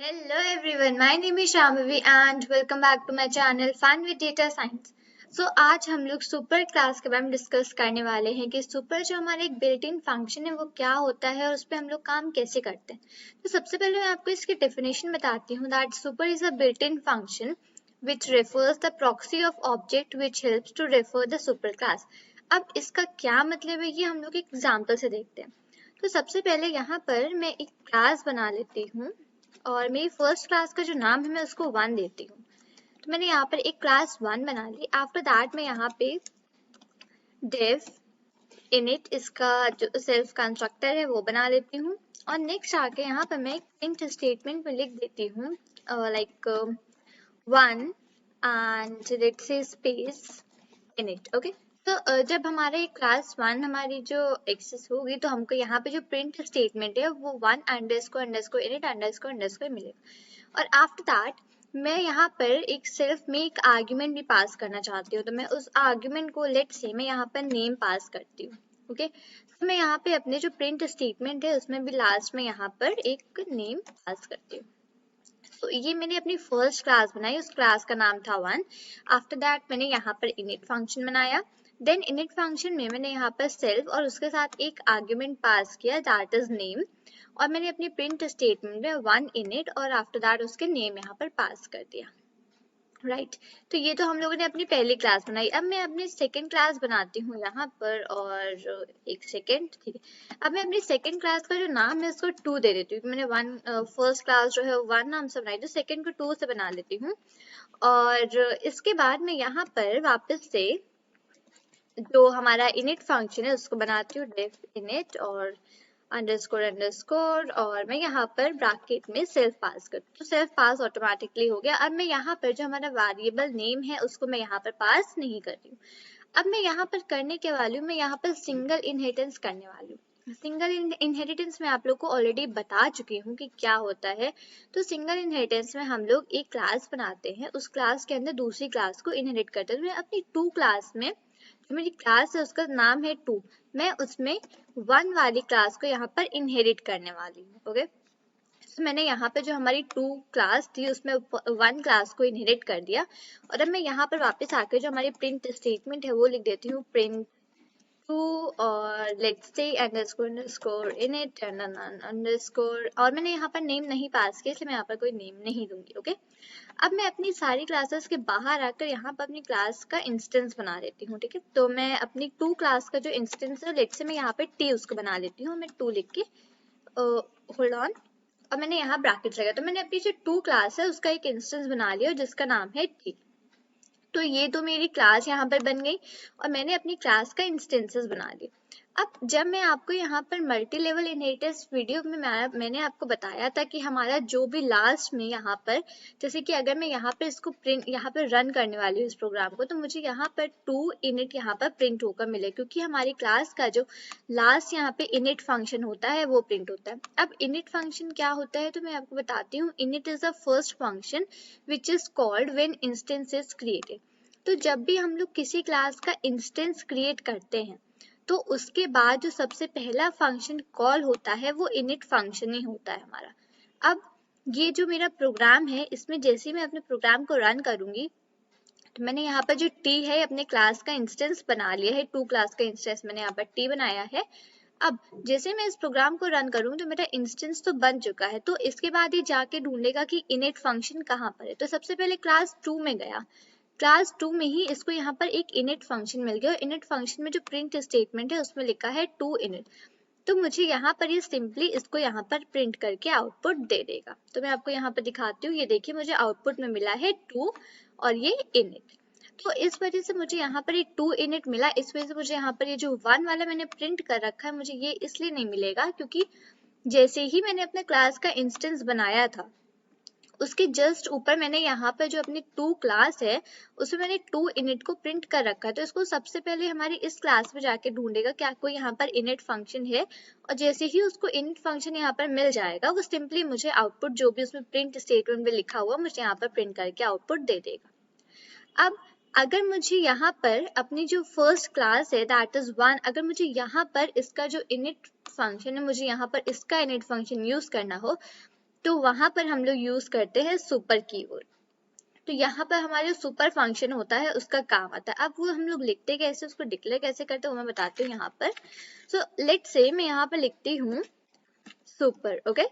Hello everyone, my name is Shambhavi and welcome back to my channel Fun with Data Science. आज हम लोग super class के बारे में डिस्कस करने वाले हैं कि सुपर जो हमारा एक बिल्ट इन फंक्शन है वो क्या होता है और उस पर हम लोग काम कैसे करते हैं। तो सबसे पहले मैं आपको इसकी डेफिनेशन बताती हूँ that super is a built in function which refers the proxy of object which helps to refer the super class। अब इसका क्या मतलब है ये हम लोग एक एग्जाम्पल से देखते हैं। तो सबसे पहले यहाँ पर मैं एक क्लास बना लेती हूँ और मेरी फर्स्ट क्लास का जो नाम है मैं उसको 1 देती हूँ। तो मैंने यहाँ पर एक क्लास 1 बना ली। आफ्टर दैट मैं यहाँ पे dev init इसका जो सेल्फ कंस्ट्रक्टर है वो बना लेती हूँ और नेक्स्ट आके यहाँ पर मैं एक प्रिंट स्टेटमेंट में लिख देती हूँ like 1 and let's say space init। Okay, तो जब हमारे क्लास 1 हमारी जो एक्सेस होगी तो हमको यहाँ पे जो प्रिंट स्टेटमेंट है वो 1 underscore underscore init underscore underscore मिलेगा। और आफ्टर दैट मैं यहाँ पर एक सेल्फ में एक आर्ग्यूमेंट भी पास करना चाहती हूँ, तो मैं उस आर्ग्यूमेंट को लेट्स से मैं यहाँ पर नेम पास करती हूँ। ओके, तो मैं यहाँ पे अपने जो प्रिंट स्टेटमेंट है उसमें भी लास्ट में यहाँ पर एक नेम पास करती हूँ। तो ये मैंने अपनी फर्स्ट क्लास बनाई, उस क्लास का नाम था 1। आफ्टर दैट मैंने यहाँ पर init फंक्शन बनाया। देन init फंक्शन में मैंने यहाँ पर सेल्फ और उसके साथ एक आर्ग्यूमेंट पास किया दैट इज नेम और मैंने अपनी प्रिंट स्टेटमेंट में 1 init और आफ्टर दैट उसके नेम यहाँ पर पास कर दिया। राइट, तो ये तो हम लोगों ने अपनी पहली क्लास बनाई। अब मैं अपनी सेकंड क्लास बनाती हूँ यहाँ पर और एक सेकंड, ठीक है। अब मैं अपनी सेकंड क्लास का जो नाम है उसको 2 दे देती हूँ। मैंने फर्स्ट क्लास जो है 1 नाम से बनाई, तो सेकंड को 2 से बना लेती हूँ। और इसके बाद मैं यहाँ पर वापस से जो हमारा init फंक्शन है उसको बनाती हूँ def init और अंडरस्कोर अंडरस्कोर और मैं यहाँ पर ब्रैकेट में सेल्फ पास करती हूँ, तो सेल्फ पास ऑटोमेटिकली हो गया। अब मैं यहाँ पर जो हमारा वेरिएबल नेम है उसको मैं यहाँ पर पास नहीं कर रही हूँ। अब मैं यहाँ पर करने के वाली हूँ, मैं यहाँ पर सिंगल इनहेरिटेंस करने वाली हूँ। सिंगल इनहेरिटेंस में आप लोग को ऑलरेडी बता चुकी हूँ कि क्या होता है। तो सिंगल इनहेरिटेंस में हम लोग एक क्लास बनाते हैं, उस क्लास के अंदर दूसरी क्लास को इनहेरिट करते हैं। मैं अपनी 2 क्लास में जो मेरी क्लास है उसका नाम है 2, मैं उसमें 1 वाली क्लास को यहाँ पर इनहेरिट करने वाली हूँ। ओके, तो मैंने यहाँ पे जो हमारी 2 क्लास थी उसमें 1 क्लास को इनहेरिट कर दिया। और अब मैं यहाँ पर वापस आकर जो हमारी प्रिंट स्टेटमेंट है वो लिख देती हूँ प्रिंट 2 और let's say underscore underscore init underscore और मैंने यहाँ पर नेम नहीं पास किया इसलिए मैं यहाँ पर कोई नेम नहीं दूंगी। ओके, अब मैं अपनी सारी क्लासेस के बाहर आकर यहाँ पर अपनी क्लास का इंस्टेंस बना लेती हूँ। ठीक है, तो मैं अपनी 2 क्लास का जो इंस्टेंस है लेट्स से मैं यहाँ पे t उसको बना लेती हूँ। मैं 2 लिख के होल्ड ऑन और मैंने यहाँ ब्रैकेट लगाया, तो मैंने अपनी जो 2 क्लास है उसका एक इंस्टेंस बना लिया जिसका नाम है t। तो ये तो मेरी क्लास यहाँ पर बन गई और मैंने अपनी क्लास का इंस्टेंसेस बना लिए। अब जब मैं आपको यहाँ पर मल्टी लेवल इनहेरिटेंस वीडियो में मैंने आपको बताया था कि हमारा जो भी लास्ट में यहाँ पर जैसे कि अगर मैं यहाँ पर इसको प्रिंट यहाँ पर रन करने वाली हूँ इस प्रोग्राम को, तो मुझे यहाँ पर 2 init यहाँ पर प्रिंट होकर मिले क्योंकि हमारी क्लास का जो लास्ट यहाँ पे init फंक्शन होता है वो प्रिंट होता है। अब init फंक्शन क्या होता है तो मैं आपको बताती हूँ। init is the first function which is called when instance is created. तो जब भी हम लोग किसी क्लास का इंस्टेंस क्रिएट करते हैं तो उसके बाद जो सबसे पहला फंक्शन कॉल होता है वो init फंक्शन ही होता है हमारा। अब ये जो मेरा प्रोग्राम है इसमें जैसे ही मैं अपने प्रोग्राम को रन करूंगी तो मैंने यहाँ पर जो t है अपने क्लास का इंस्टेंस बना लिया है, 2 क्लास का इंस्टेंस मैंने यहाँ पर t बनाया है। अब जैसे मैं इस प्रोग्राम को रन करूँ तो मेरा इंस्टेंस तो बन चुका है, तो इसके बाद ये जाके ढूंढेगा कि init फंक्शन कहाँ पर है। तो सबसे पहले क्लास 2 में गया, क्लास 2 में ही इसको यहाँ पर एक init फंक्शन मिल गया और init फंक्शन में जो प्रिंट स्टेटमेंट है उसमें लिखा है 2 init। तो मुझे यहाँ पर ये सिंपली इसको यहाँ पर प्रिंट करके आउटपुट दे देगा। तो मैं आपको यहाँ पर दिखाती हूँ, ये देखिए मुझे आउटपुट में मिला है 2 और ये init। तो इस वजह से मुझे यहाँ पर ये 2 init मिला, इस वजह से मुझे यहाँ पर ये जो 1 वाला मैंने प्रिंट कर रखा है मुझे ये इसलिए नहीं मिलेगा क्योंकि जैसे ही मैंने अपने क्लास का इंस्टेंस बनाया था उसके जस्ट ऊपर मैंने यहाँ पर जो अपनी 2 क्लास है उसमें मैंने 2 init को प्रिंट कर रखा है। तो इसको सबसे पहले हमारी इस क्लास में जाके ढूंढेगा क्या कोई यहाँ पर init फंक्शन है और जैसे ही उसको init फंक्शन यहाँ पर मिल जाएगा वो सिंपली मुझे आउटपुट जो भी उसमें प्रिंट स्टेटमेंट में लिखा हुआ मुझे यहाँ पर प्रिंट करके आउटपुट दे देगा। अब अगर मुझे यहाँ पर अपनी जो फर्स्ट क्लास है दैट इज 1, अगर मुझे यहाँ पर इसका जो init फंक्शन है मुझे यहाँ पर इसका init फंक्शन यूज करना हो तो वहां पर हम लोग यूज करते हैं सुपर कीवर्ड। तो यहाँ पर हमारा जो सुपर फंक्शन होता है उसका काम आता है। अब वो हम लोग लिखते कैसे, उसको डिक्लेयर कैसे करते हैं वो मैं बताती हूँ यहाँ पर। सो लेट्स से मैं यहाँ पर लिखती हूँ सुपर, ओके,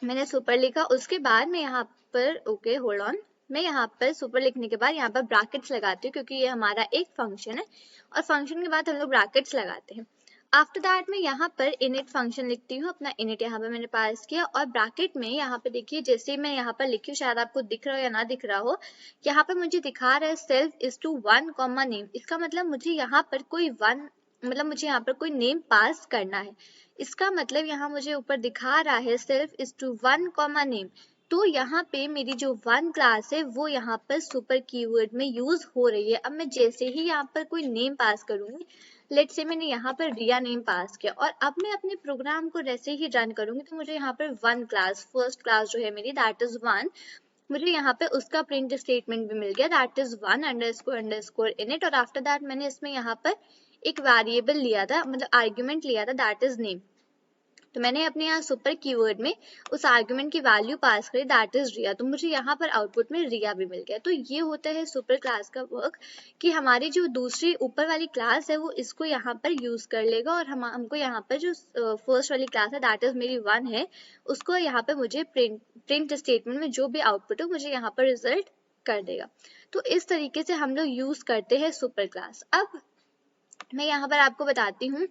मैंने सुपर लिखा, उसके बाद मैं यहाँ पर ओके होल्ड ऑन, मैं यहाँ पर सुपर लिखने के बाद यहाँ पर ब्रैकेट्स लगाती हूँ क्योंकि ये हमारा एक फंक्शन है और फंक्शन के बाद हम लोग ब्रैकेट्स लगाते हैं। आफ्टर दैट मैं यहाँ पर इनिट फंक्शन लिखती हूँ, अपना इनिट यहाँ पर मैंने पास किया और ब्रैकेट में यहाँ पे देखिए जैसे मैं यहाँ पर लिखी हूँ, शायद आपको दिख रहा हो या ना दिख रहा हो, यहाँ पर मुझे दिखा रहा है self is to 1 comma name. इसका मतलब मुझे यहाँ पर कोई वन, मतलब मुझे यहाँ पर कोई नेम पास करना है। इसका मतलब यहाँ मुझे ऊपर दिखा रहा है self is to 1 comma name. तो यहाँ पे मेरी जो 1 क्लास है वो यहाँ पर सुपर कीवर्ड में यूज हो रही है। अब मैं जैसे ही यहाँ पर कोई नेम पास करूंगी, लेट्स से मैंने यहाँ पर रिया नेम पास किया और अब मैं अपने प्रोग्राम को जैसे ही रन करूंगी तो मुझे यहाँ पर 1 क्लास, फर्स्ट क्लास जो है मेरी दैट इज 1, मुझे यहाँ पे उसका प्रिंट स्टेटमेंट भी मिल गया दैट इज 1 अंडरस्कोर इनिट। और आफ्टर दैट मैंने इसमें यहाँ पर एक वेरिएबल लिया था, मतलब आर्ग्यूमेंट लिया था दैट इज नेम। तो मैंने अपने यहाँ सुपर कीवर्ड में उस आर्गुमेंट की वैल्यू पास करी दैट इज रिया, तो मुझे यहाँ पर आउटपुट में रिया भी मिल गया। तो ये होता है सुपर क्लास का वर्क कि हमारी जो दूसरी ऊपर वाली क्लास है वो इसको यहाँ पर यूज कर लेगा और हमको यहाँ पर जो फर्स्ट वाली क्लास है दैट इज मेरी 1 है, उसको यहाँ पे मुझे प्रिंट स्टेटमेंट में जो भी आउटपुट है मुझे यहाँ पर रिजल्ट कर देगा। तो इस तरीके से हम लोग यूज करते हैं सुपर क्लास। अब मैं यहाँ पर आपको बताती हूँ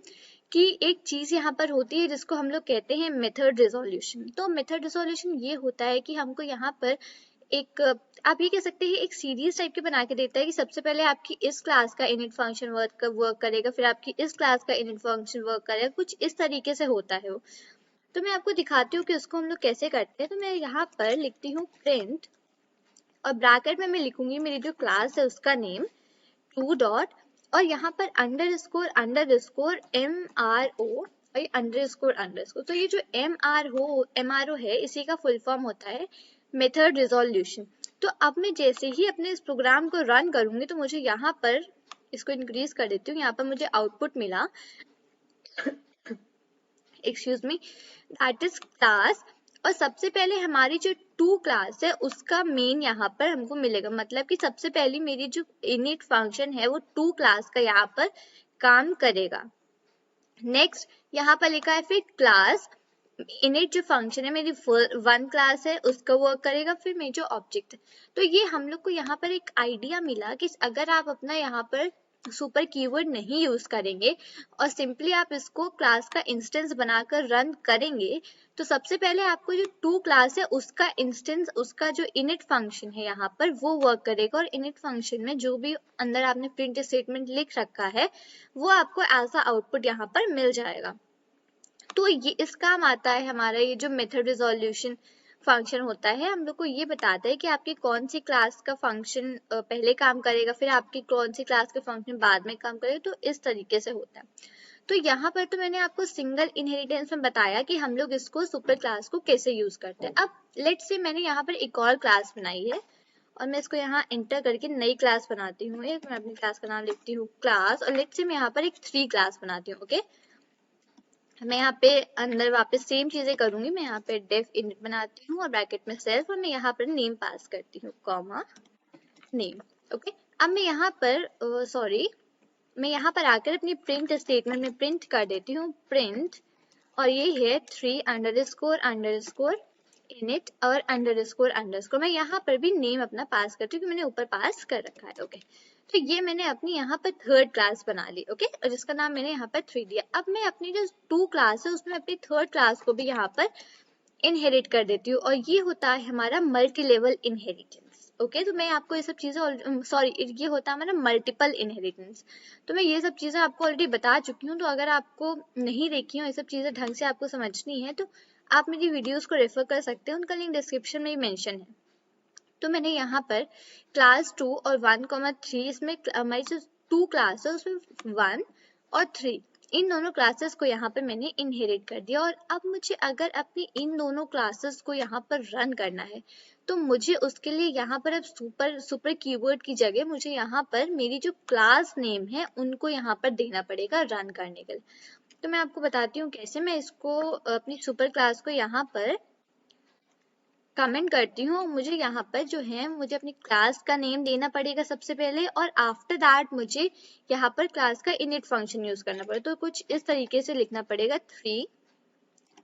कि एक चीज यहाँ पर होती है जिसको हम लोग कहते हैं मेथड रिजोल्यूशन। तो मेथड रिजोल्यूशन ये होता है कि हमको यहाँ पर एक, आप ये कह सकते हैं एक सीरीज टाइप के बना के देता है कि सबसे पहले आपकी इस क्लास का इनिट फंक्शन वर्क करेगा, फिर आपकी इस क्लास का इनिट फंक्शन वर्क करेगा, कुछ इस तरीके से होता है वो। तो मैं आपको दिखाती हूँ कि उसको हम लोग कैसे करते हैं। तो मैं यहाँ पर लिखती हूँ प्रिंट और ब्रैकेट में मैं लिखूंगी मेरी जो क्लास है उसका नेम 2 डॉट और यहाँ पर अंडरस्कोर MRO और अंडरस्कोर। तो ये जो MRO है इसी का फुल फॉर्म होता है मेथड रिजोल्यूशन। तो अब मैं जैसे ही अपने इस प्रोग्राम को रन करूंगी तो मुझे यहाँ पर, इसको इंक्रीज कर देती हूँ, यहाँ पर मुझे आउटपुट मिला excuse me that is class. और सबसे पहले हमारी जो 2 क्लास है उसका मेन यहाँ पर हमको मिलेगा, मतलब कि सबसे पहली मेरी जो इनिट फंक्शन है वो 2 क्लास का यहाँ पर काम करेगा। नेक्स्ट यहाँ पर लिखा है फिर क्लास इनिट जो फंक्शन है मेरी 1 क्लास है उसका वर्क करेगा, फिर मेरी जो ऑब्जेक्ट है। तो ये हम लोग को यहाँ पर एक आइडिया मिला कि अगर आप अपना यहाँ पर सुपर कीवर्ड नहीं यूज करेंगे और सिंपली आप इसको क्लास का इंस्टेंस बनाकर रन करेंगे तो सबसे पहले आपको जो 2 क्लास है उसका इंस्टेंस, उसका जो इनिट फंक्शन है यहाँ पर वो वर्क करेगा और इनिट फंक्शन में जो भी अंदर आपने प्रिंट स्टेटमेंट लिख रखा है वो आपको एज अ आउटपुट यहाँ पर मिल जाएगा। तो ये इस काम आता है हमारा ये जो मेथड रिजोल्यूशन फंक्शन होता है, हम लोग को ये बताता है कि आपकी कौन सी क्लास का फंक्शन पहले काम करेगा, फिर आपकी कौन सी क्लास का फंक्शन बाद में काम करेगा। तो इस तरीके से होता है। तो यहाँ पर तो मैंने आपको सिंगल इनहेरिटेंस में बताया कि हम लोग इसको सुपर क्लास को कैसे यूज करते हैं। अब लेट्स से मैंने यहाँ पर एक और क्लास बनाई है और मैं इसको यहाँ एंटर करके नई क्लास बनाती हूँ। एक मैं अपनी क्लास का नाम लिखती हूँ क्लास और लेट्स से मैं यहाँ पर एक 3 क्लास बनाती हूँ। ओके, मैं यहाँ पे अंदर वापस सेम चीजें करूंगी। मैं यहाँ पे डेफ इनिट बनाती हूँ और ब्रैकेट में सेल्फ और मैं यहाँ पर नेम पास करती हूँ कॉमा नेम। ओके, अब मैं यहाँ पर मैं यहाँ पर आकर अपनी प्रिंट स्टेटमेंट में प्रिंट कर देती हूँ प्रिंट, और ये है 3 अंडरस्कोर इनिट और अंडरस्कोर। मैं यहाँ पर भी नेम अपना पास करती हूँ कि मैंने ऊपर पास कर रखा है। ओके, तो ये मैंने अपनी यहाँ पर 3rd क्लास बना ली। ओके, और जिसका नाम मैंने यहाँ पर 3 दिया। अब मैं अपनी जो 2 क्लास है उसमें अपनी 3rd क्लास को भी यहाँ पर इनहेरिट कर देती हूँ और ये होता है हमारा मल्टी लेवल इनहेरिटेंस। ओके, तो मैं आपको ये सब चीजें ये होता है हमारा मल्टीपल इनहेरिटेंस। तो मैं ये सब चीजें आपको ऑलरेडी बता चुकी हूँ, तो अगर आपको नहीं देखी हो ये सब चीजें ढंग से आपको समझनी है तो आप मेरी वीडियोस को रेफर कर सकते हैं, उनका लिंक डिस्क्रिप्शन में ही मेंशन है। तो मैंने यहाँ पर क्लास 2 और 1,3 इसमें हमारी जो 2 क्लास है उसमें 1 और 3 इन दोनों क्लासेस को यहाँ पर मैंने इनहेरिट कर दिया। और अब मुझे अगर अपनी इन दोनों क्लासेस को यहाँ पर रन करना है तो मुझे उसके लिए यहाँ पर अब सुपर कीवर्ड की जगह मुझे यहाँ पर मेरी जो क्लास नेम है उनको यहाँ पर देना पड़ेगा रन करने के लिए। तो मैं आपको बताती हूँ कैसे। मैं इसको अपनी सुपर क्लास को यहाँ पर कमेंट करती हूँ, मुझे यहाँ पर जो है मुझे अपनी क्लास का नेम देना पड़ेगा सबसे पहले, और आफ्टर दैट मुझे यहाँ पर क्लास का इनिट फंक्शन यूज करना पड़ेगा। तो कुछ इस तरीके से लिखना पड़ेगा 3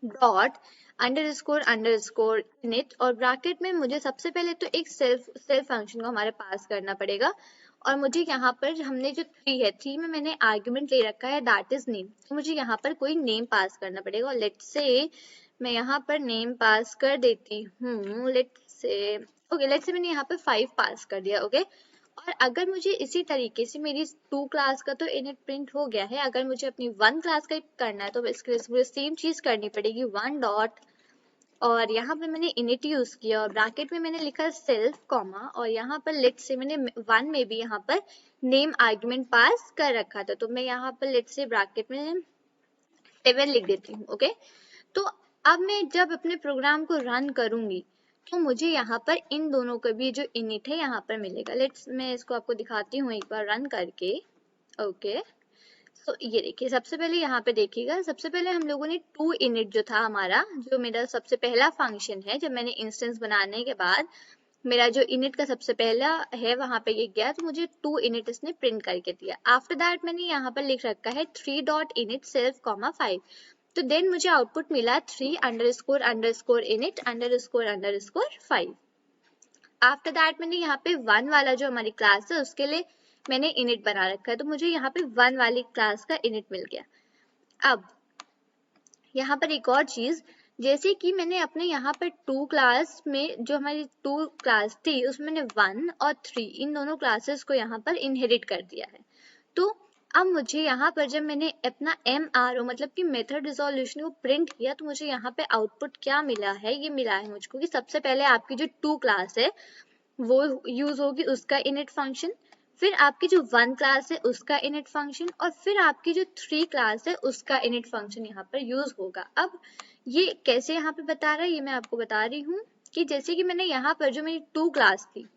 डॉट अंडरस्कोर इनिट, और ब्रैकेट में मुझे सबसे पहले तो एक सेल्फ फंक्शन को हमारे पास करना पड़ेगा। और मुझे यहाँ पर हमने जो 3 है, 3 में मैंने आर्ग्यूमेंट ले रखा है दैट इज नेम, तो मुझे यहाँ पर कोई नेम पास करना पड़ेगा। और लेट्स से मैं यहाँ पर नेम पास कर देती हूँ, लेट्स से मैंने यहाँ पर 5 पास कर दिया। ओके और अगर मुझे इसी तरीके से मेरी 2 क्लास का तो इनिट प्रिंट हो गया है, अगर मुझे अपनी 1 क्लास का करना है तो इसके लिए मुझे सेम चीज करनी पड़ेगी, 1 डॉट, और यहाँ पे मैंने इनिट यूज किया और ब्रैकेट में मैंने लिखा सेल्फ कॉमा, और यहाँ पर लेट्स से मैंने 1 में भी यहाँ पर नेम आर्गुमेंट पास कर रखा था, तो मैं यहाँ पर लेट्स से ब्रैकेट में 7 लिख देती हूँ। ओके तो अब मैं जब अपने प्रोग्राम को रन करूंगी तो मुझे यहाँ पर इन दोनों का भी जो इनिट है यहाँ पर मिलेगा। लेट्स मैं इसको आपको दिखाती हूँ एक बार रन करके। ओके तो ये देखिए, सबसे पहले यहाँ पे देखिएगा, सबसे पहले हम लोगों ने 2 इनिट जो था हमारा, जो मेरा सबसे पहला फंक्शन है, जब मैंने इंस्टेंस बनाने के बाद मेरा जो इनिट का सबसे पहला है वहां पे ये गया, तो मुझे 2 इनिट इसने प्रिंट करके दिया। आफ्टर दैट मैंने यहाँ पर लिख रखा है 3 डॉट इनिट सेल्फ कॉमा 5, तो देन मुझे आउटपुट मिला 3 underscore init underscore 5। After that मैंने यहाँ पे 1 वाला जो हमारी क्लास है उसके लिए मैंने इनिट बना रखा है, तो मुझे यहाँ पे 1 वाली क्लास का इनिट मिल गया। अब यहाँ पर एक और चीज, जैसे कि मैंने अपने यहाँ पर 2 क्लास में जो हमारी 2 क्लास थी उसमें मैंने 1 और 3 इन दोनों क्लासेस को यहाँ पर इनहेरिट कर दिया है। तो अब मुझे यहाँ पर जब मैंने अपना MRO मतलब कि मेथड रिजोल्यूशन को प्रिंट किया, तो मुझे यहाँ पे आउटपुट क्या मिला है, ये मिला है मुझको कि सबसे पहले आपकी जो 2 क्लास है वो यूज होगी, उसका इनिट फंक्शन, फिर आपकी जो 1 क्लास है उसका इनिट फंक्शन, और फिर आपकी जो 3 क्लास है उसका इनिट फंक्शन यहाँ पर यूज होगा। अब ये कैसे यहाँ पे बता रहा है ये मैं आपको बता रही हूँ कि जैसे कि मैंने यहाँ पर जो मेरी 2 क्लास थी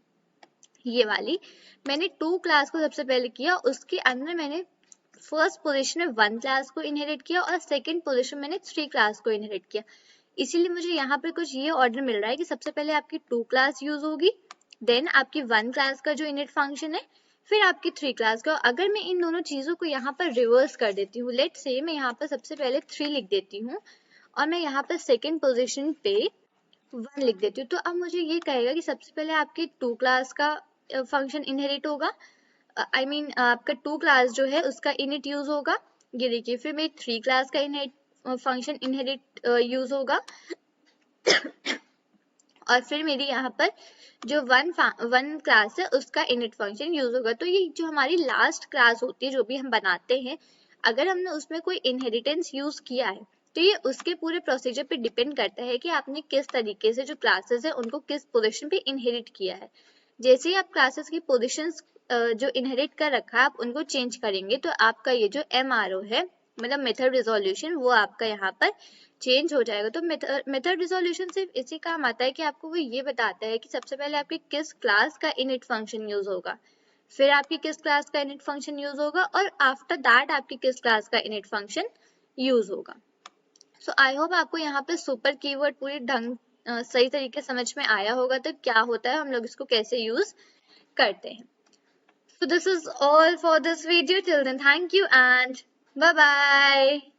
ये वाली, मैंने 2 क्लास को सबसे पहले किया, उसके अंदर मैंने फर्स्ट पोजीशन में 1 क्लास को इनहेरिट किया और सेकंड पोजीशन मैंने 3 क्लास को इनहेरिट किया। इसीलिए मुझे यहाँ पर कुछ ये ऑर्डर मिल रहा है कि सबसे पहले आपकी 2 क्लास यूज होगी, देन आपकी 1 क्लास का जो इनिट फंक्शन है, फिर आपकी 3 क्लास का। अगर मैं इन दोनों चीजों को यहाँ पर रिवर्स कर देती हूँ, लेट्स से मैं यहाँ पर सबसे पहले 3 लिख देती हूँ और मैं यहाँ पर सेकंड पोजीशन पे 1 लिख देती हूँ, तो अब मुझे ये कहेगा कि सबसे पहले आपकी 2 क्लास का फंक्शन इनहेरिट होगा, आई मीन आपका 2 क्लास जो है उसका इनिट यूज होगा, ये देखिए, फिर मेरी 3 क्लास का इनहेरिट फंक्शन इनहेरिट यूज होगा और फिर मेरी यहाँ पर जो 1 क्लास है उसका इनिट फंक्शन यूज होगा। तो ये जो हमारी लास्ट क्लास होती है जो भी हम बनाते हैं, अगर हमने उसमें कोई इनहेरिटेंस यूज किया है तो ये उसके पूरे प्रोसीजर पे डिपेंड करता है कि आपने किस तरीके से जो क्लासेस है उनको किस पोजीशन पे इनहेरिट किया है। जैसे ही आप क्लासेस की पोजीशंस जो इनहेरिट कर रखा है आप उनको चेंज करेंगे, तो आपका ये जो MRO है मतलब मेथड रिजोल्यूशन, वो आपका यहाँ पर चेंज हो जाएगा। तो मेथड रिजोल्यूशन सिर्फ इसी काम आता है कि आपको वो ये बताता है कि सबसे पहले आपकी किस क्लास का इनिट फंक्शन यूज होगा, फिर आपकी किस क्लास का इनिट फंक्शन यूज होगा, और आफ्टर दैट आपकी किस क्लास का इनिट फंक्शन यूज होगा। सो आई होप आपको यहाँ पे सुपर कीवर्ड पूरी ढंग सही तरीके समझ में आया होगा, तो क्या होता है, हम लोग इसको कैसे यूज करते हैं। So this is all for this video. Till then, thank you and bye bye.